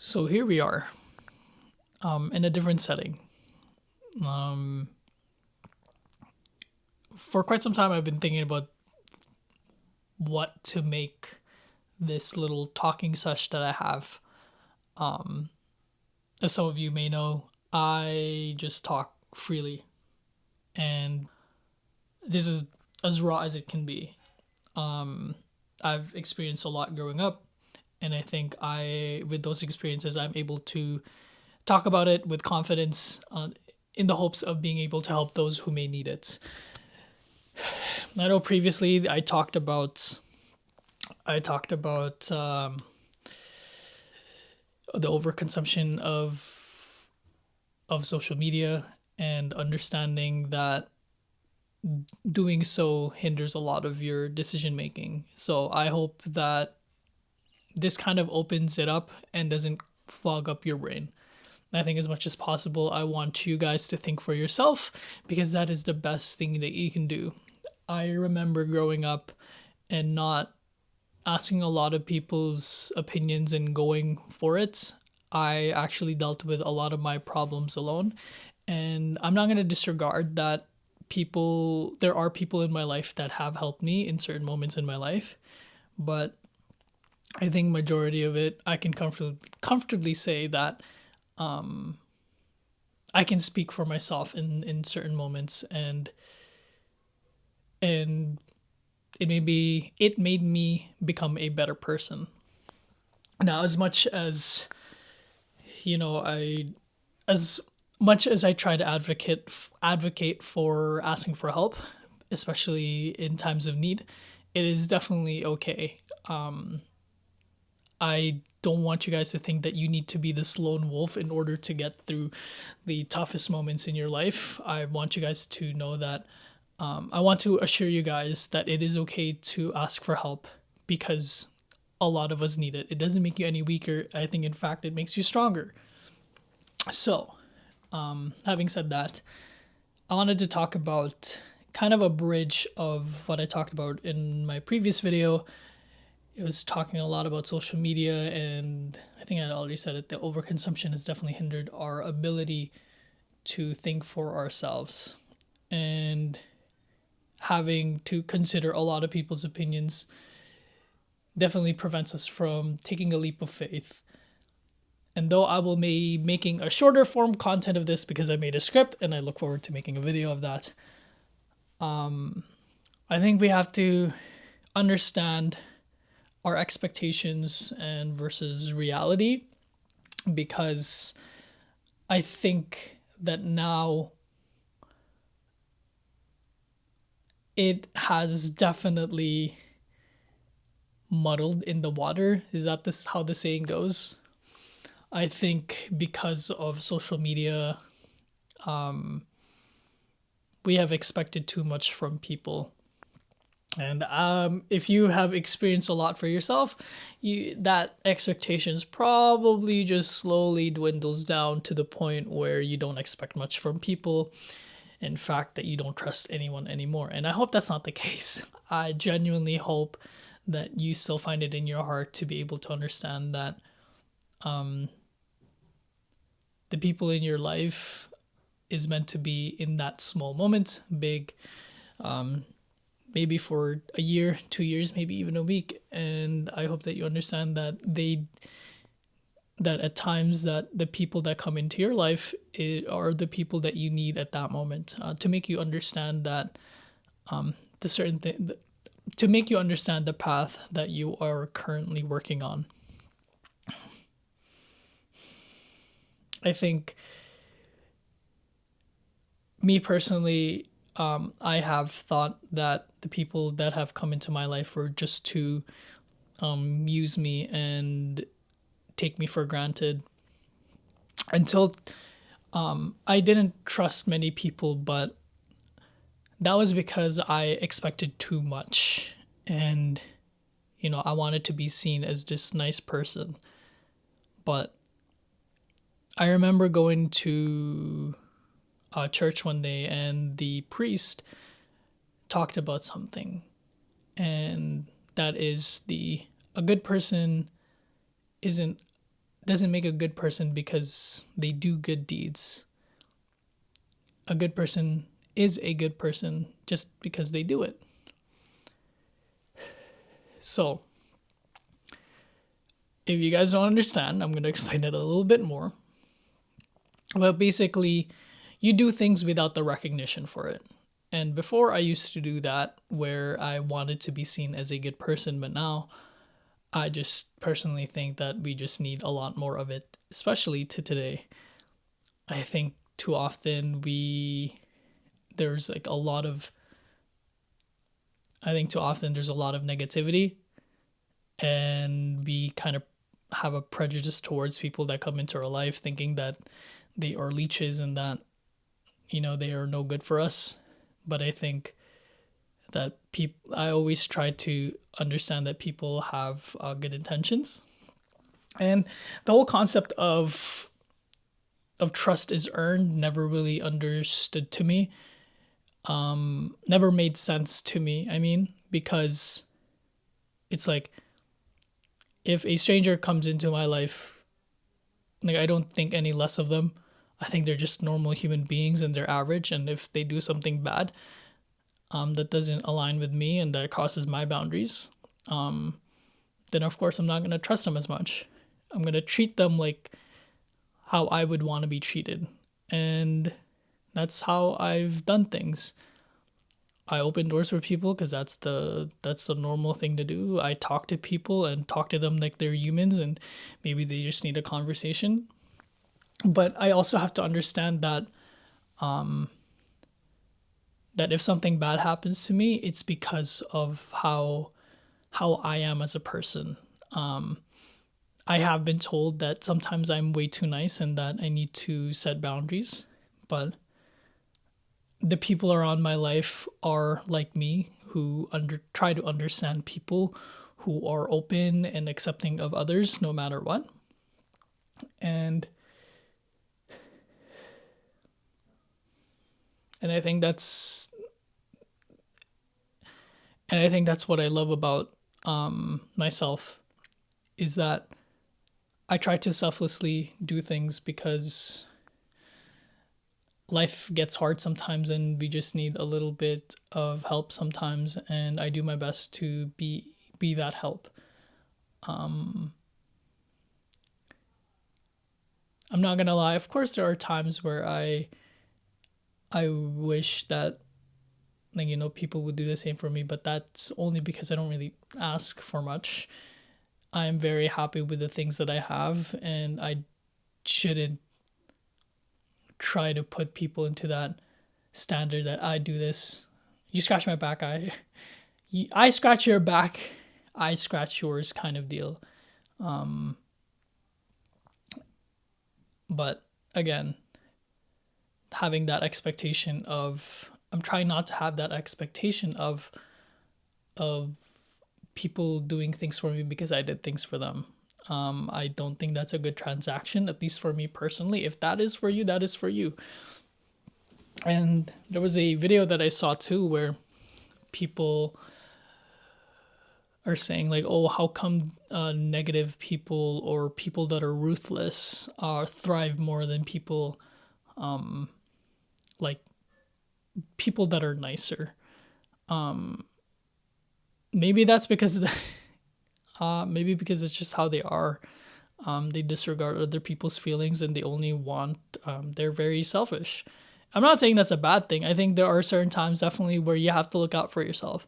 So here we are, in a different setting. Um, for quite some time, I've been thinking about what to make this little talking sesh that I have. As some of you may know, I just talk freely, and this is as raw as it can be. I've experienced a lot growing up, and I think with those experiences, I'm able to talk about it with confidence, in the hopes of being able to help those who may need it. I know previously I talked about the overconsumption of social media and understanding that doing so hinders a lot of your decision making. So I hope that this kind of opens it up and doesn't fog up your brain. I think as much as possible, I want you guys to think for yourself because that is the best thing that you can do. I remember growing up and not asking a lot of people's opinions and going for it. I actually dealt with a lot of my problems alone. And I'm not going to disregard that there are people in my life that have helped me in certain moments in my life. But I think majority of it, I can comfortably say that I can speak for myself in certain moments, and it made me become a better person. Now, you know, I as much as I try to advocate for asking for help, especially in times of need, it is definitely okay. I don't want you guys to think that you need to be this lone wolf in order to get through the toughest moments in your life. I want you guys to know that I want to assure you guys that it is okay to ask for help because a lot of us need it. It doesn't make you any weaker. I think, in fact, it makes you stronger. So, having said that, I wanted to talk about kind of a bridge of what I talked about in my previous video. It was talking a lot about social media, and I think I already said it. The overconsumption has definitely hindered our ability to think for ourselves, and having to consider a lot of people's opinions definitely prevents us from taking a leap of faith. And though I will be making a shorter form content of this because I made a script and I look forward to making a video of that, I think we have to understand our expectations and versus reality, because I think that now it has definitely muddled in the water. Is that this how the saying goes? I think because of social media, we have expected too much from people. And if you have experienced a lot for yourself, that expectations probably just slowly dwindles down to the point where you don't expect much from people. In fact, that you don't trust anyone anymore. And I hope that's not the case. I genuinely hope that you still find it in your heart to be able to understand that the people in your life is meant to be in that small moment, big, maybe for a year, 2 years, maybe even a week. And I hope that you understand that at times that the people that come into your life are the people that you need at that moment, to make you understand that the certain thing, to make you understand the path that you are currently working on. I think, me personally, I have thought that the people that have come into my life were just to use me and take me for granted until I didn't trust many people, but that was because I expected too much. And, I wanted to be seen as this nice person. But I remember going to church one day and the priest talked about something, and that is a good person isn't doesn't make a good person because they do good deeds. A good person is a good person just because they do it. So, if you guys don't understand, I'm going to explain it a little bit more. But basically, you do things without the recognition for it. And before I used to do that where I wanted to be seen as a good person, but now I just personally think that we just need a lot more of it, especially to today. I think too often there's like a lot of I think too often there's a lot of negativity, and we kind of have a prejudice towards people that come into our life thinking that they are leeches and that they are no good for us. But I think that I always try to understand that people have good intentions, and the whole concept of trust is earned never really understood to me, never made sense to me. I mean, because it's like if a stranger comes into my life, like I don't think any less of them. I think they're just normal human beings and they're average. And if they do something bad, that doesn't align with me and that crosses my boundaries, then of course I'm not gonna trust them as much. I'm gonna treat them like how I would want to be treated, and that's how I've done things. I open doors for people because that's the normal thing to do. I talk to people and talk to them like they're humans, and maybe they just need a conversation. But I also have to understand that if something bad happens to me, it's because of how I am as a person. I have been told that sometimes I'm way too nice and that I need to set boundaries, but the people around my life are like me who try to understand people who are open and accepting of others no matter what. And and I think that's what I love about myself, is that I try to selflessly do things because life gets hard sometimes and we just need a little bit of help sometimes, and I do my best to be that help. I'm not gonna lie, of course there are times where I wish that people would do the same for me, but that's only because I don't really ask for much. I'm very happy with the things that I have, and I shouldn't try to put people into that standard that I do this. You scratch my back, I scratch your back, I scratch yours kind of deal. But again, having that expectation of I'm trying not to have that expectation of people doing things for me because I did things for them. I don't think that's a good transaction, at least for me personally. If that is for you, that is for you. And there was a video that I saw too where people are saying like, oh, how come negative people or people that are ruthless thrive more than people like people that are nicer. Maybe that's because maybe because it's just how they are. They disregard other people's feelings and they only want. They're very selfish. I'm not saying that's a bad thing. I think there are certain times definitely where you have to look out for yourself.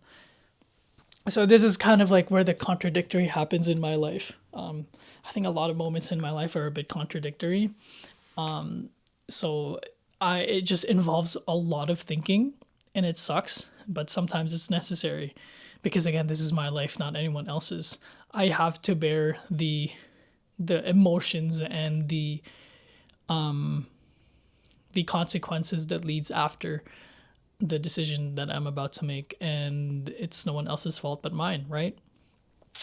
So this is kind of like where the contradictory happens in my life. I think a lot of moments in my life are a bit contradictory. So it just involves a lot of thinking, and it sucks, but sometimes it's necessary, because again, this is my life, not anyone else's. I have to bear the emotions and the consequences that leads after the decision that I'm about to make, and it's no one else's fault but mine, right?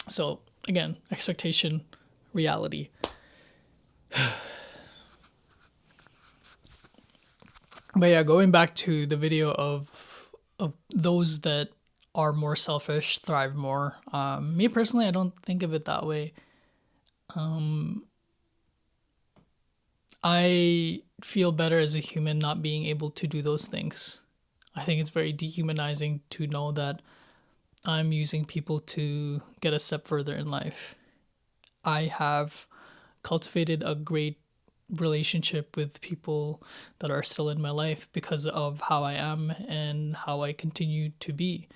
So again, expectation, reality. But yeah, going back to the video of those that are more selfish thrive more. Me personally, I don't think of it that way. I feel better as a human not being able to do those things. I think it's very dehumanizing to know that I'm using people to get a step further in life. I have cultivated a great relationship with people that are still in my life because of how I am and how I continue to be.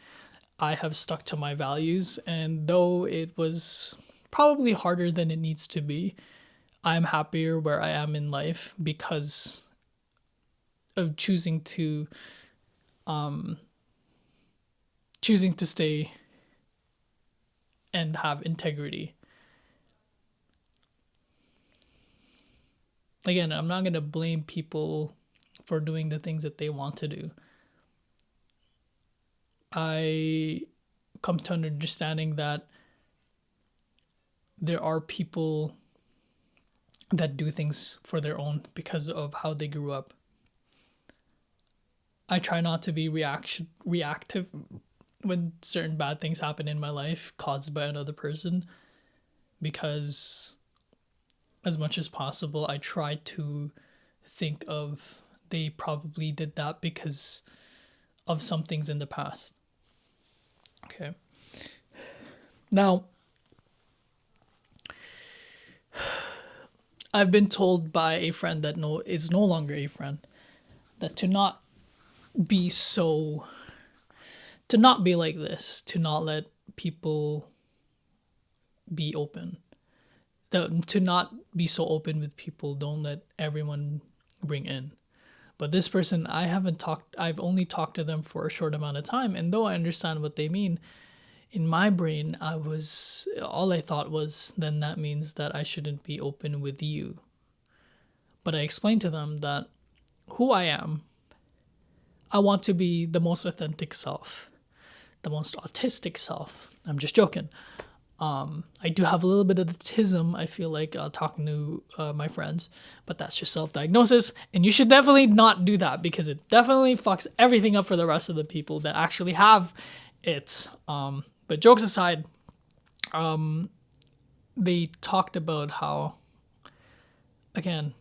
I have stuck to my values, and though it was probably harder than it needs to be, I'm happier where I am in life because of choosing to stay and have integrity. Again, I'm not going to blame people for doing the things that they want to do. I come to an understanding that there are people that do things for their own because of how they grew up. I try not to be reactive when certain bad things happen in my life caused by another person, because as much as possible I try to think of they probably did that because of some things in the past. Okay. Now, I've been told by a friend that no is no longer a friend that be so to not be like this, to not let people be open. To not be so open with people, don't let everyone bring in. But this person, I've only talked to them for a short amount of time, and though I understand what they mean, in my brain, all I thought was, then that means that I shouldn't be open with you. But I explained to them that who I am, I want to be the most authentic self, the most autistic self. I'm just joking. I do have a little bit of autism, I feel like, talking to my friends, but that's just self-diagnosis, and you should definitely not do that because it definitely fucks everything up for the rest of the people that actually have it. But jokes aside, they talked about how, again,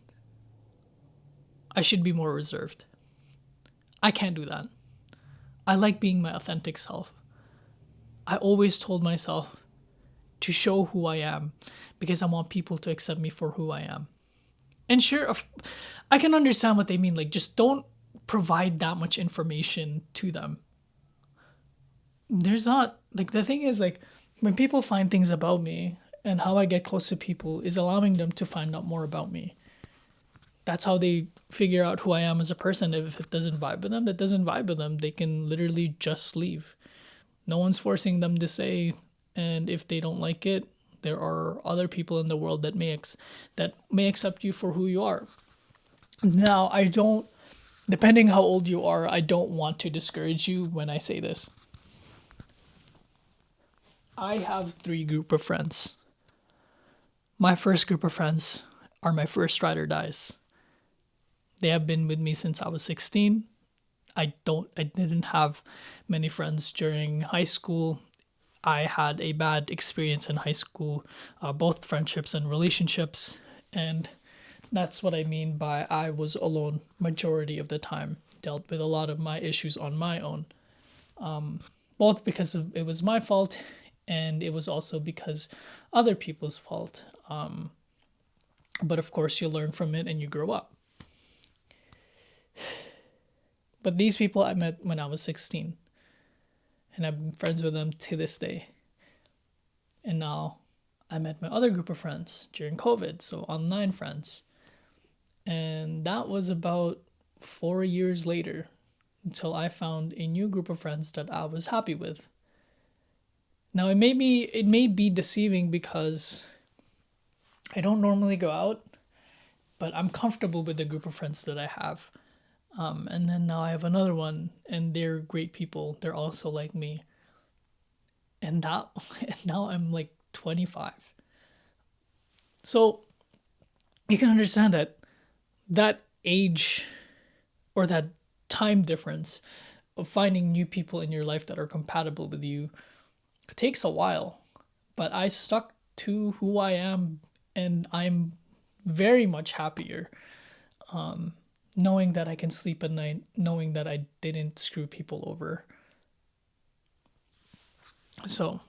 I should be more reserved. I can't do that. I like being my authentic self. I always told myself to show who I am because I want people to accept me for who I am. And sure, I can understand what they mean. Like, just don't provide that much information to them. There's not, like, the thing is, like, when people find things about me and how I get close to people is allowing them to find out more about me. That's how they figure out who I am as a person. If it doesn't vibe with them, that doesn't vibe with them. They can literally just leave. No one's forcing them to say, and if they don't like it, there are other people in the world that may accept you for who you are. Now, depending how old you are, I don't want to discourage you when I say this. I have 3 group of friends. My first group of friends are my first ride or dies. They have been with me since I was 16. I didn't have many friends during high school. I had a bad experience in high school, both friendships and relationships, and that's what I mean by I was alone majority of the time, dealt with a lot of my issues on my own, both because it was my fault and it was also because other people's fault. But of course, you learn from it and you grow up. But these people I met when I was 16, and I've been friends with them to this day. And now I met my other group of friends during COVID, so online friends. And that was about 4 years later until I found a new group of friends that I was happy with. Now, it may be deceiving because I don't normally go out, but I'm comfortable with the group of friends that I have. And then now I have another one, and they're great people. They're also like me. And now I'm like 25. So you can understand that age or that time difference of finding new people in your life that are compatible with you takes a while. But I stuck to who I am, and I'm very much happier knowing that I can sleep at night, knowing that I didn't screw people over. So,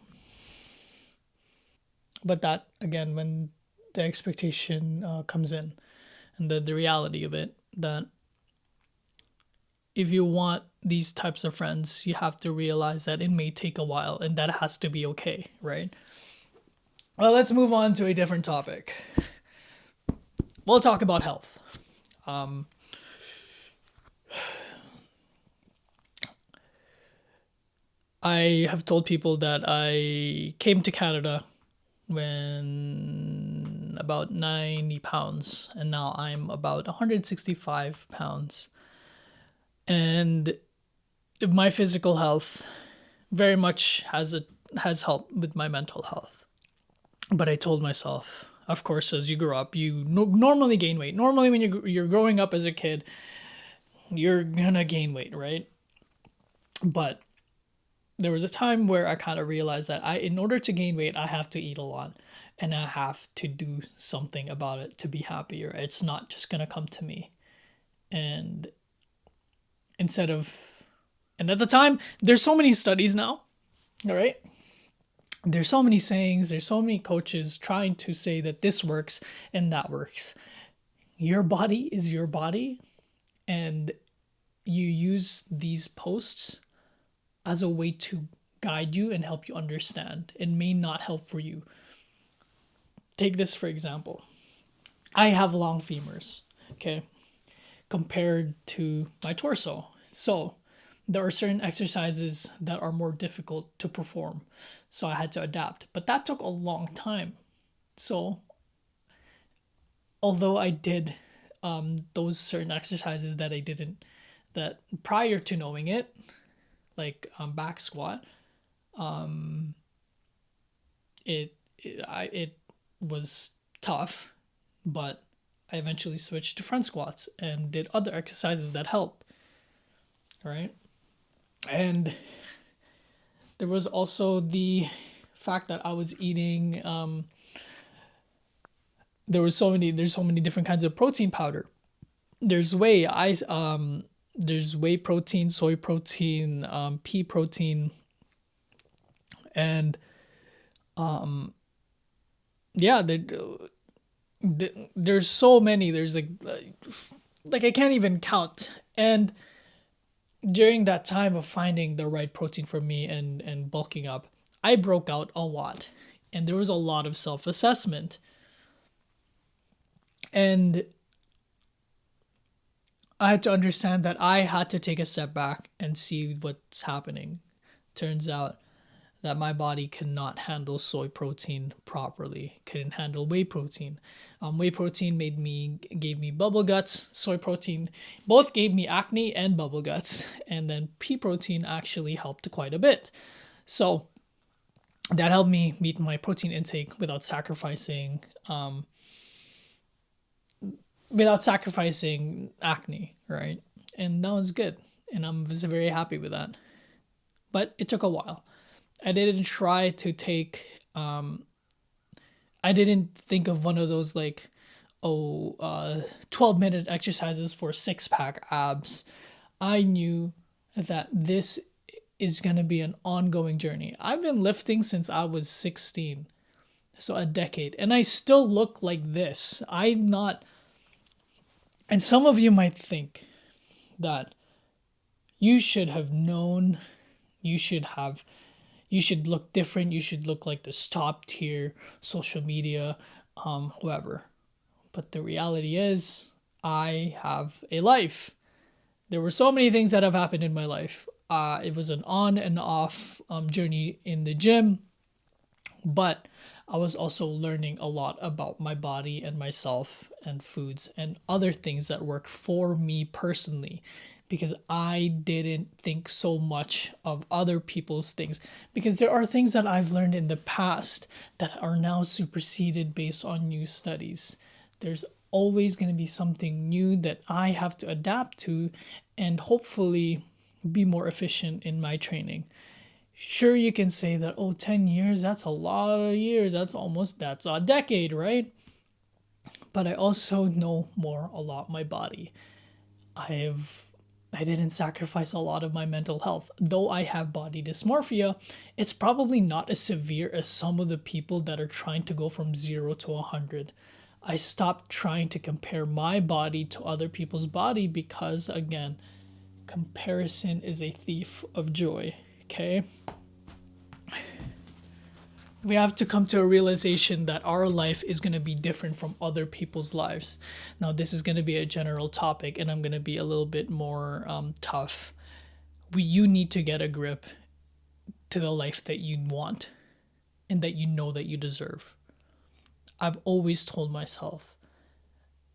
but that again, when the expectation comes in, and the reality of it, that if you want these types of friends, you have to realize that it may take a while, and that has to be okay, right? Well, let's move on to a different topic. We'll talk about health. Um, I have told people that I came to Canada when about 90 pounds, and now I'm about 165 pounds. And my physical health very much has helped with my mental health. But I told myself, of course, as you grow up, you normally gain weight. Normally, when you're growing up as a kid, you're gonna gain weight, right? But there was a time where I kind of realized that in order to gain weight, I have to eat a lot, and I have to do something about it to be happier. It's not just gonna come to me. And instead of, and at the time, there's so many studies now, all right? There's so many sayings, there's so many coaches trying to say that this works and that works. Your body is your body, and you use these posts as a way to guide you and help you understand. It may not help for you. Take this for example. I have long femurs, okay, compared to my torso. So there are certain exercises that are more difficult to perform. So I had to adapt. But that took a long time. So although I did those certain exercises that I didn't, that prior to knowing it, like back squat, it was tough, but I eventually switched to front squats and did other exercises that helped. Right? And there was also the fact that I was eating. There's so many different kinds of protein powder. There's there's whey protein, soy protein, pea protein, and yeah, there's so many. There's like I can't even count. And during that time of finding the right protein for me and bulking up, I broke out a lot, and there was a lot of self assessment. And I had to understand that I had to take a step back and see what's happening. Turns out that my body cannot handle soy protein properly, couldn't handle whey protein. Whey protein gave me bubble guts. Soy protein both gave me acne and bubble guts, and then pea protein actually helped quite a bit. So that helped me meet my protein intake without sacrificing acne, right? And that was good, and I was very happy with that. But it took a while. I didn't try to take. I didn't think of one of those like, 12-minute exercises for six pack abs. I knew that this is gonna be an ongoing journey. I've been lifting since I was 16, so a decade, and I still look like this. I'm not. And some of you might think that you should have known, you should have you should look different, you should look like this top tier social media whoever. But the reality is I have a life. There were so many things that have happened in my life. It was an on and off journey in the gym, but I was also learning a lot about my body and myself and foods and other things that work for me personally, because I didn't think so much of other people's things, because there are things that I've learned in the past that are now superseded based on new studies. There's always going to be something new that I have to adapt to and hopefully be more efficient in my training. Sure, you can say that, oh, 10 years, that's a lot of years. That's a decade, right? but I also know more a lot my body. I've I didn't sacrifice a lot of my mental health. Though I have body dysmorphia, it's probably not as severe as some of the people that are trying to go from 0 to 100. I stopped trying to compare my body to other people's body because, again, comparison is a thief of joy. Okay? We have to come to a realization that our life is going to be different from other people's lives. Now, this is going to be a general topic, and I'm going to be a little bit more tough. You need to get a grip to the life that you want and that you know that you deserve. I've always told myself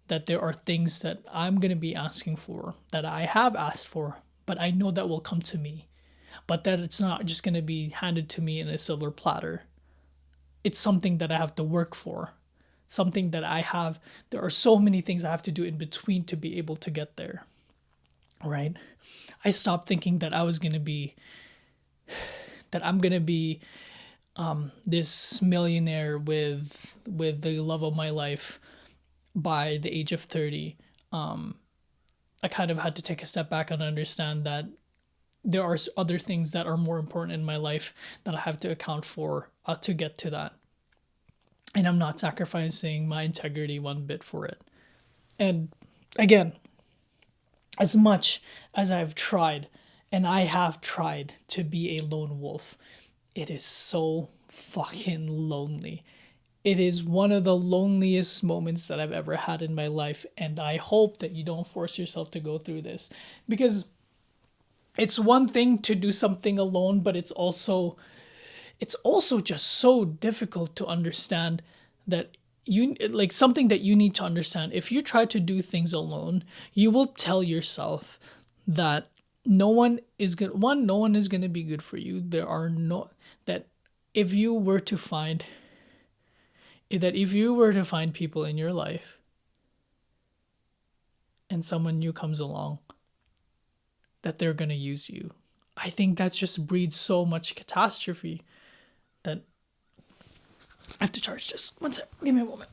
that there are things that I'm going to be asking for, that I have asked for, but I know that will come to me. But that it's not just going to be handed to me in a silver platter. It's something that I have to work for. Something that there are so many things I have to do in between to be able to get there. Right? I stopped thinking that I'm going to be this millionaire with the love of my life by the age of 30. I kind of had to take a step back and understand that there are other things that are more important in my life that I have to account for to get to that. And I'm not sacrificing my integrity one bit for it. And again, as much as I've tried, and I have tried to be a lone wolf, it is so fucking lonely. It is one of the loneliest moments that I've ever had in my life, and I hope that you don't force yourself to go through this, because it's one thing to do something alone, but it's also just so difficult to understand that you like something that you need to understand. If you try to do things alone, you will tell yourself that no one is going to be good for you. There are no that if you were to find if you were to find people in your life and someone new comes along, that they're going to use you. I think that just breeds so much catastrophe that I have to charge just one sec. Give me a moment.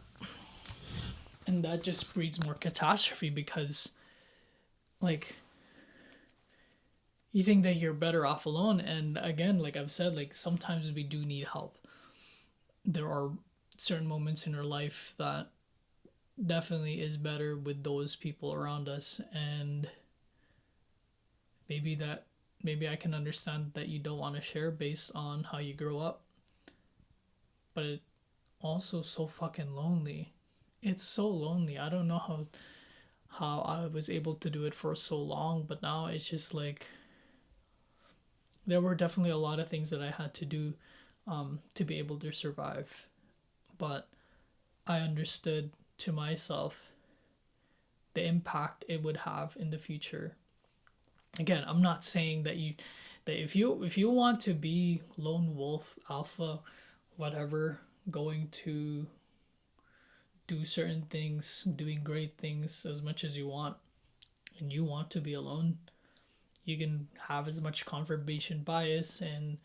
And that just breeds more catastrophe because, like, you think that you're better off alone. And again, like I've said, like sometimes we do need help. There are certain moments in our life that definitely is better with those people around us. And maybe that, maybe I can understand that you don't want to share based on how you grow up. But it also so fucking lonely. It's so lonely. I don't know how I was able to do it for so long, but now it's just like there were definitely a lot of things that I had to do to be able to survive. But I understood to myself the impact it would have in the future. Again, I'm not saying that if you want to be lone wolf, alpha, whatever, going to do certain things, doing great things as much as you want, and you want to be alone, you can have as much confirmation bias and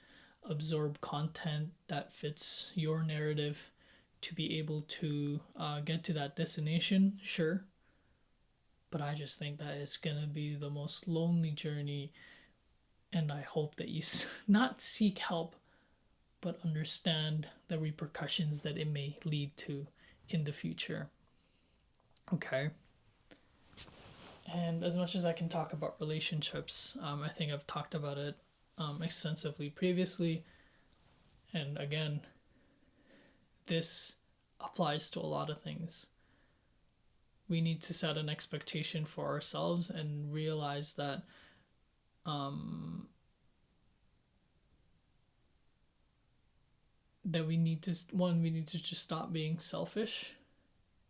absorb content that fits your narrative to be able to get to that destination, sure. But I just think that it's going to be the most lonely journey. And I hope that you not seek help, but understand the repercussions that it may lead to in the future. Okay. And as much as I can talk about relationships, I think I've talked about it extensively previously. And again, this applies to a lot of things. We need to set an expectation for ourselves and realize that that we need to just stop being selfish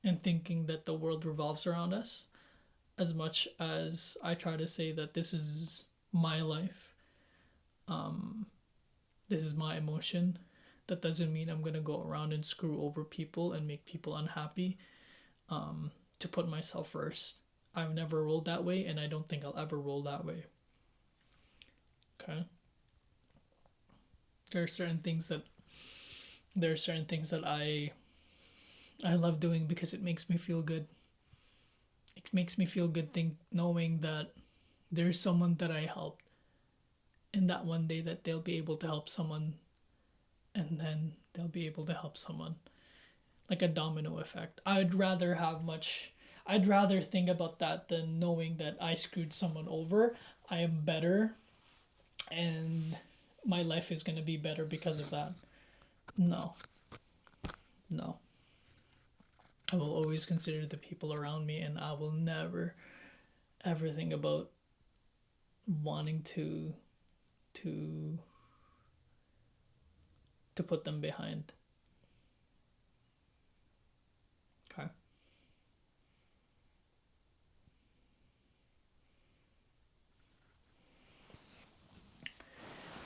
and thinking that the world revolves around us. As much as I try to say that this is my life, this is my emotion, that doesn't mean I'm gonna go around and screw over people and make people unhappy to put myself first. I've never rolled that way, and I don't think I'll ever roll that way. Okay. There are certain things that there are certain things that I I love doing because it makes me feel good. It makes me feel good knowing that there's someone that I helped, and that one day that they'll be able to help someone, and then they'll be able to help someone, like a domino effect. I'd rather think about that than knowing that I screwed someone over. I am better, and my life is going to be better because of that. No, no. I will always consider the people around me, and I will never ever think about wanting to to put them behind. Okay.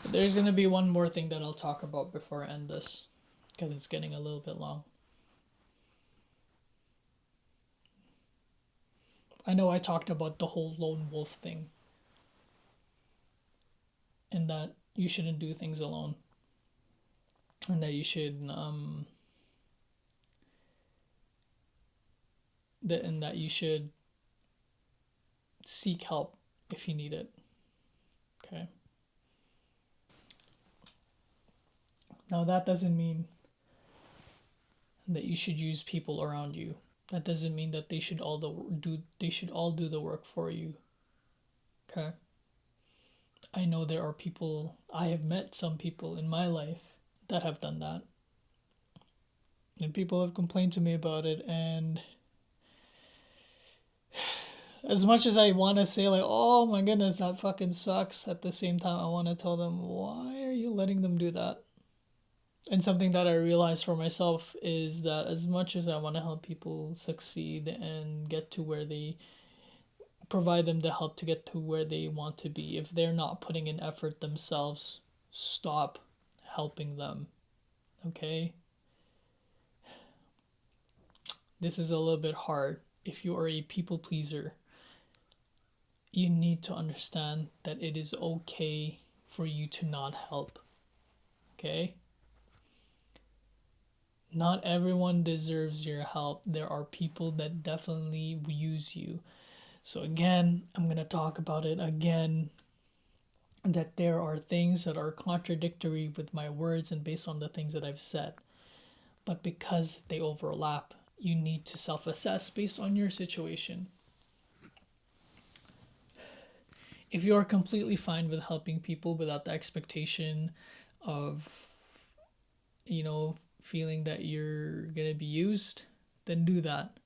But there's gonna be one more thing that I'll talk about before I end this, because it's getting a little bit long. I know I talked about the whole lone wolf thing, and that you shouldn't do things alone, and that you should that you should seek help if you need it. Okay. Now that doesn't mean that you should use people around you. That doesn't mean that they should all do the work for you. Okay? I know there are people, I have met some people in my life that have done that. And people have complained to me about it, and as much as I want to say like, "Oh my goodness, that fucking sucks," at the same time I want to tell them, "Why are you letting them do that?" And something that I realized for myself is that as much as I want to help people succeed and get to where they provide them the help to get to where they want to be, if they're not putting in effort themselves, stop helping them. Okay? This is a little bit hard. If you are a people pleaser, you need to understand that it is okay for you to not help. Okay? Not everyone deserves your help. There are people that definitely use you. So, again, I'm going to talk about it again, that there are things that are contradictory with my words and based on the things that I've said. But because they overlap, you need to self assess based on your situation. If you are completely fine with helping people without the expectation of, feeling that you're going to be used, then do that.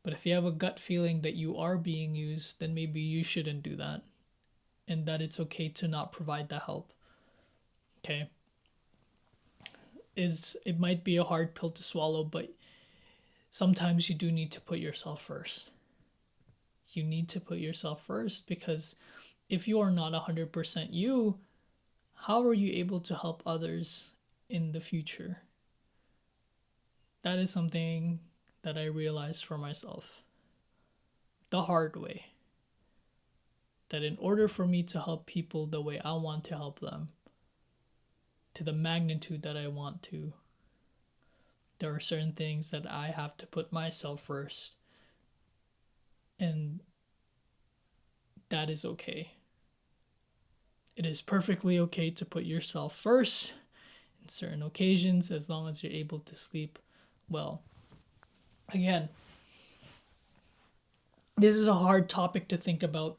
But if you have a gut feeling that you are being used, then maybe you shouldn't do that. And that it's okay to not provide the help. Okay? It might be a hard pill to swallow, but sometimes you do need to put yourself first. You need to put yourself first, because if you are not 100% you, how are you able to help others in the future? That is something that I realized for myself the hard way. That in order for me to help people the way I want to help them, to the magnitude that I want to, there are certain things that I have to put myself first. And that is okay. It is perfectly okay to put yourself first in certain occasions, as long as you're able to sleep well. Again, this is a hard topic to think about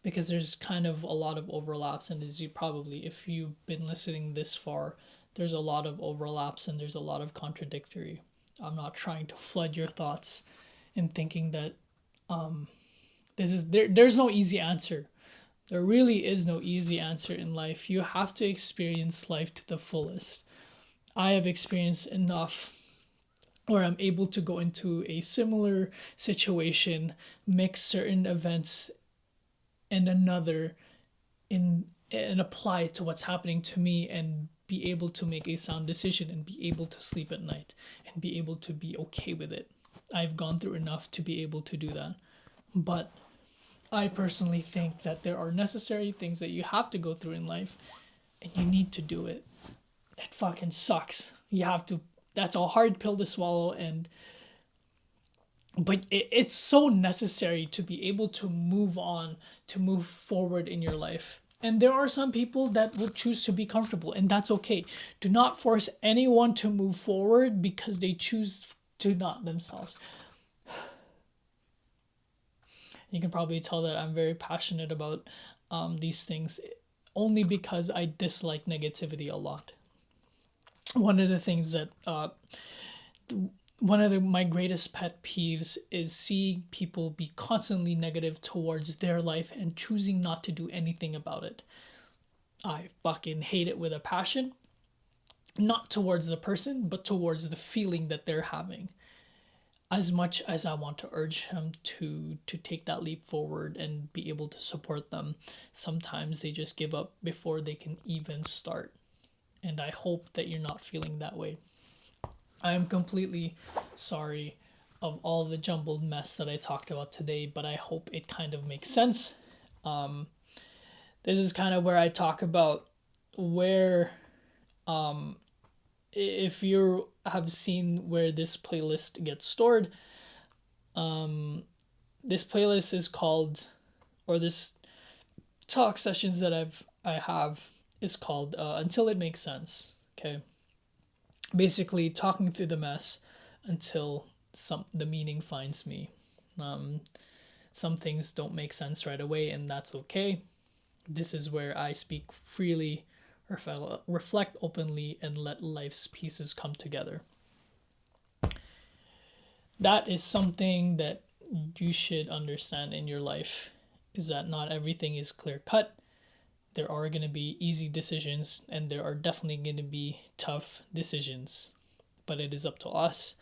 because there's kind of a lot of overlaps, and as you probably, if you've been listening this far, there's a lot of overlaps and there's a lot of contradictory. I'm not trying to flood your thoughts in thinking that there's no easy answer. There really is no easy answer in life. You have to experience life to the fullest. I have experienced enough where I'm able to go into a similar situation, mix certain events and another and apply it to what's happening to me, and be able to make a sound decision and be able to sleep at night and be able to be okay with it. I've gone through enough to be able to do that. But I personally think that there are necessary things that you have to go through in life, and you need to do it. It fucking sucks. You have to that's a hard pill to swallow, but it's so necessary to be able to move on, to move forward in your life. And there are some people that will choose to be comfortable, and that's okay. Do not force anyone to move forward because they choose to not themselves. You can probably tell that I'm very passionate about these things only because I dislike negativity a lot. One of the things that my greatest pet peeves is seeing people be constantly negative towards their life and choosing not to do anything about it. I fucking hate it with a passion, not towards the person, but towards the feeling that they're having. As much as I want to urge him to take that leap forward and be able to support them, sometimes they just give up before they can even start. And I hope that you're not feeling that way. I am completely sorry of all the jumbled mess that I talked about today, but I hope it kind of makes sense. This is kind of where I talk about where, if you have seen where this playlist gets stored, this playlist is called, or this talk sessions that I have is called Until It Makes Sense. Okay, basically talking through the mess until the meaning finds me. Some things don't make sense right away, and that's okay. This is where I speak freely, reflect openly, and let life's pieces come together. That is something that you should understand in your life, is that not everything is clear cut. There are going to be easy decisions, and there are definitely going to be tough decisions, but it is up to us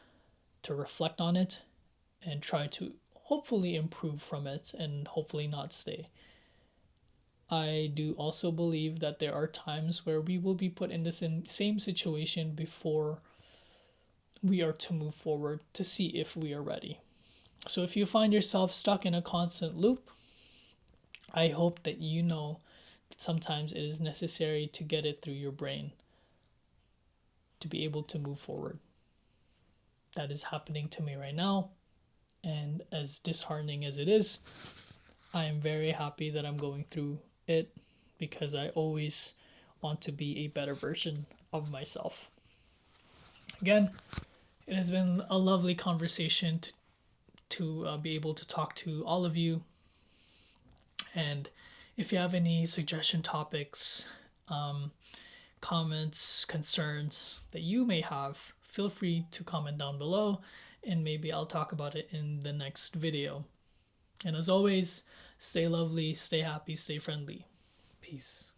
to reflect on it and try to hopefully improve from it and hopefully not stay. I do also believe that there are times where we will be put in the same situation before we are to move forward to see if we are ready. So if you find yourself stuck in a constant loop, I hope that you know that sometimes it is necessary to get it through your brain to be able to move forward. That is happening to me right now, and as disheartening as it is, I am very happy that I'm going through it because I always want to be a better version of myself. Again, it has been a lovely conversation to be able to talk to all of you. And if you have any suggestion topics, comments, concerns that you may have, feel free to comment down below, and maybe I'll talk about it in the next video. And as always, stay lovely, stay happy, stay friendly. Peace.